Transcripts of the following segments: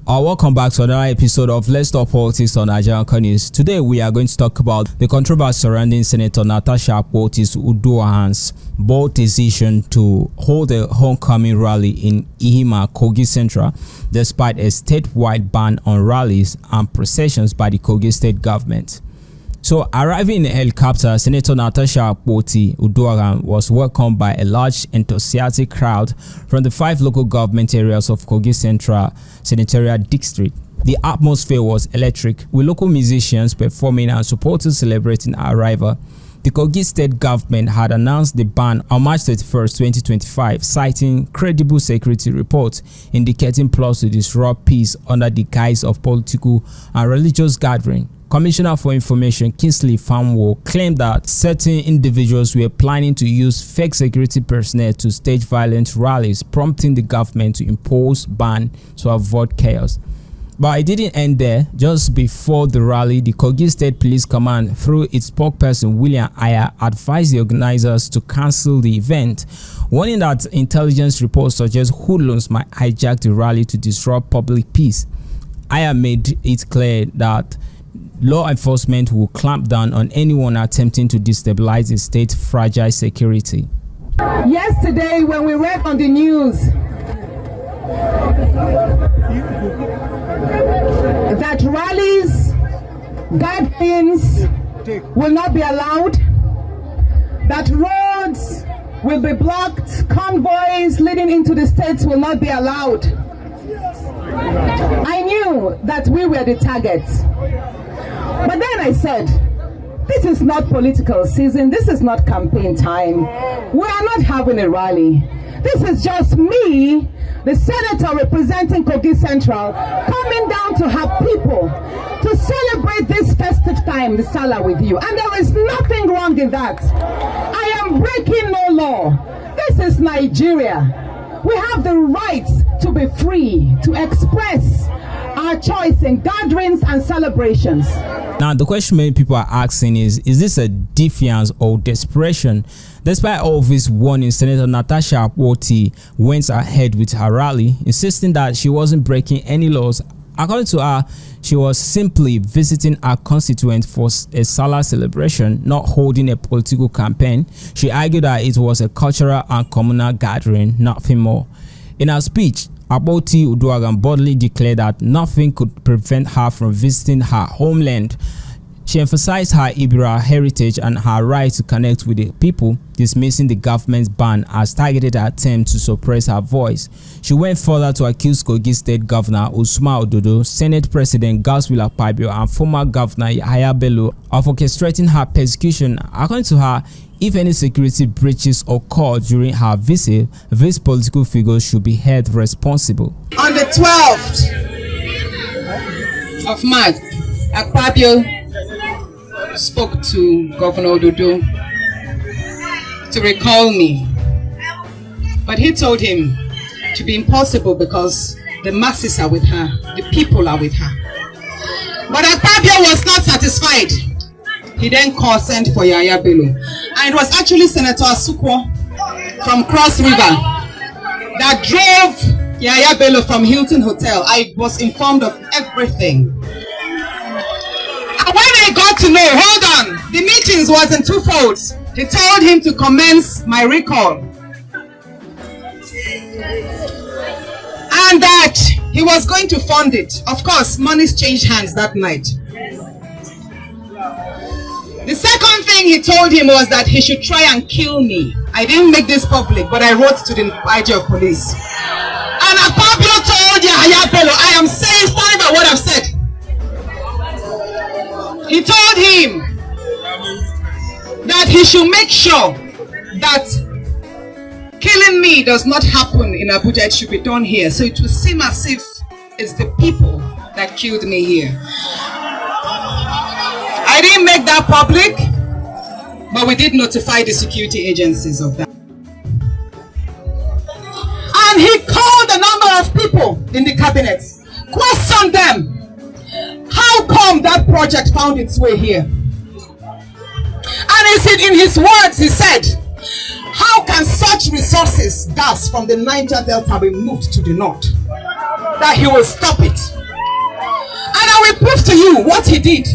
Welcome back to another episode of Let's Talk Politics on Nigerian News. Today we are going to talk about the controversy surrounding Senator Natasha Akpoti's Uduaghan's bold decision to hold a homecoming rally in Ihima, Kogi Central, despite a statewide ban on rallies and processions by the Kogi state government. So, arriving in a helicopter, Senator Natasha Akpoti Uduaghan was welcomed by a large enthusiastic crowd from the 5 local government areas of Kogi Central Senatorial District. The atmosphere was electric, with local musicians performing and supporters celebrating her arrival. The Kogi state government had announced the ban on March 31, 2025, citing credible security reports indicating plots to disrupt peace under the guise of political and religious gathering. Commissioner for Information Kingsley Famwo claimed that certain individuals were planning to use fake security personnel to stage violent rallies, prompting the government to impose ban to avoid chaos. But it didn't end there. Just before the rally, the Kogi State Police Command, through its spokesperson William Aya, advised the organizers to cancel the event, warning that intelligence reports suggest hoodlums might hijack the rally to disrupt public peace. Aya made it clear that law enforcement will clamp down on anyone attempting to destabilize the state's fragile security. Yesterday, when we read on the news that rallies, gatherings will not be allowed, that roads will be blocked, convoys leading into the states will not be allowed, I knew that we were the targets. But then I said, this is not political season, this is not campaign time. We are not having a rally. This is just me, the senator representing Kogi Central, coming down to have people to celebrate this festive time, the Salah, with you. And there is nothing wrong in that. I am breaking no law. This is Nigeria. We have the right to be free, to express our choice in gatherings and celebrations. Now, the question many people are asking is this a defiance or desperation? Despite all of his warnings, Senator Natasha Akpoti went ahead with her rally, insisting that she wasn't breaking any laws. According to her, she was simply visiting her constituent for a Salah celebration, not holding a political campaign. She argued that it was a cultural and communal gathering, nothing more. In her speech, Akpoti Uduaghan boldly declared that nothing could prevent her from visiting her homeland. She emphasized her Ibira heritage and her right to connect with the people, dismissing the government's ban as targeted attempt to suppress her voice. She went further to accuse Kogi State Governor Usman Ododo, Senate President Accuses Akpabio, and former Governor Yahaya Bello of orchestrating her persecution. According to her, if any security breaches occurred during her visit, these political figures should be held responsible. On the 12th of March, Akpabio spoke to Governor Ododo to recall me, but he told him to be impossible because the masses are with her, the people are with her. But Akpabio was not satisfied. He then sent for Yahaya Bello, and it was actually Senator Asukwo from Cross River that drove Yahaya Bello from Hilton Hotel. I was informed of everything. And when I got to know, hold on, the meetings was in 2 folds. He told him to commence my recall, and that he was going to fund it. Of course, monies changed hands that night. The second thing he told him was that he should try and kill me. I didn't make this public, but I wrote to the IG of police. And Akpabio told Yahaya Bello, I am saying, stand by what I've said. He told him that he should make sure that killing me does not happen in Abuja, it should be done here. So it will seem as if it's the people that killed me here. I didn't make that public, but we did notify the security agencies of that. And he called a number of people in the cabinet, questioned them. How come that project found its way here? And he said, in his words, he said, how can such resources, gas from the Niger Delta, be moved to the north? That he will stop it. prove to you what he did.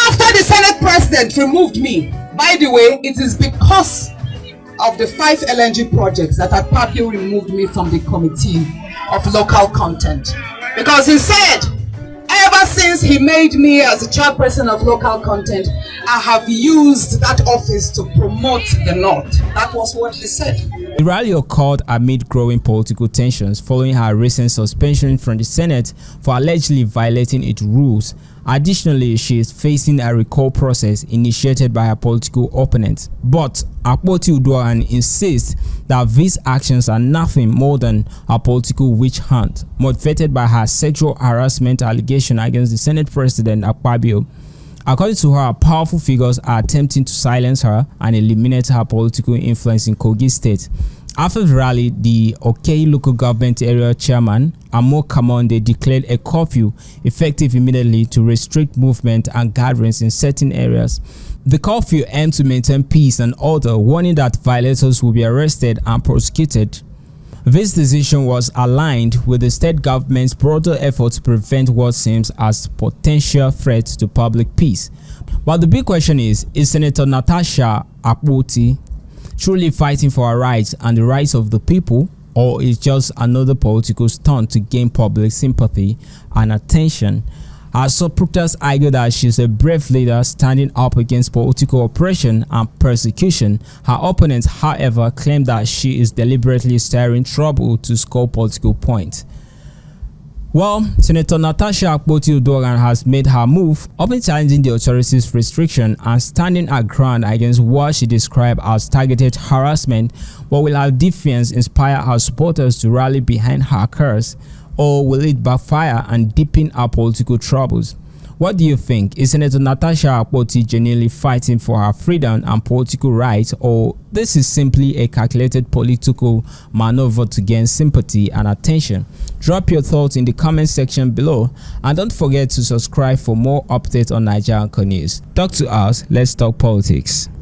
After the Senate President removed me, by the way, it is because of the 5 LNG projects that Akpabio removed me from the Committee of Local Content. Because he said, ever since he made me as the chairperson of Local Content, I have used that office to promote the North. That was what he said. The rally occurred amid growing political tensions following her recent suspension from the Senate for allegedly violating its rules. Additionally, she is facing a recall process initiated by her political opponents. But Akpoti insists that these actions are nothing more than a political witch hunt, motivated by her sexual harassment allegation against the Senate President Akpabio. According to her, powerful figures are attempting to silence her and eliminate her political influence in Kogi State. After the rally, the Kogi local government area chairman, Amo Kamonde, declared a curfew effective immediately to restrict movement and gatherings in certain areas. The curfew aimed to maintain peace and order, warning that violators will be arrested and prosecuted. This decision was aligned with the state government's broader effort to prevent what seems as potential threats to public peace. But the big question is Senator Natasha Akpoti truly fighting for her rights and the rights of the people, or is just another political stunt to gain public sympathy and attention? Her supporters argue that she's a brave leader standing up against political oppression and persecution. Her opponents, however, claim that she is deliberately stirring trouble to score political points. Well, Senator Natasha Akpoti has made her move, openly challenging the authorities' restriction and standing her ground against what she described as targeted harassment. But will her defiance inspire her supporters to rally behind her cause, or will it backfire and deepen our political troubles? What do you think? Is Senator Natasha Akpoti genuinely fighting for her freedom and political rights, or this is simply a calculated political maneuver to gain sympathy and attention? Drop your thoughts in the comment section below, and don't forget to subscribe for more updates on Nigerian news. Talk to us, let's talk politics.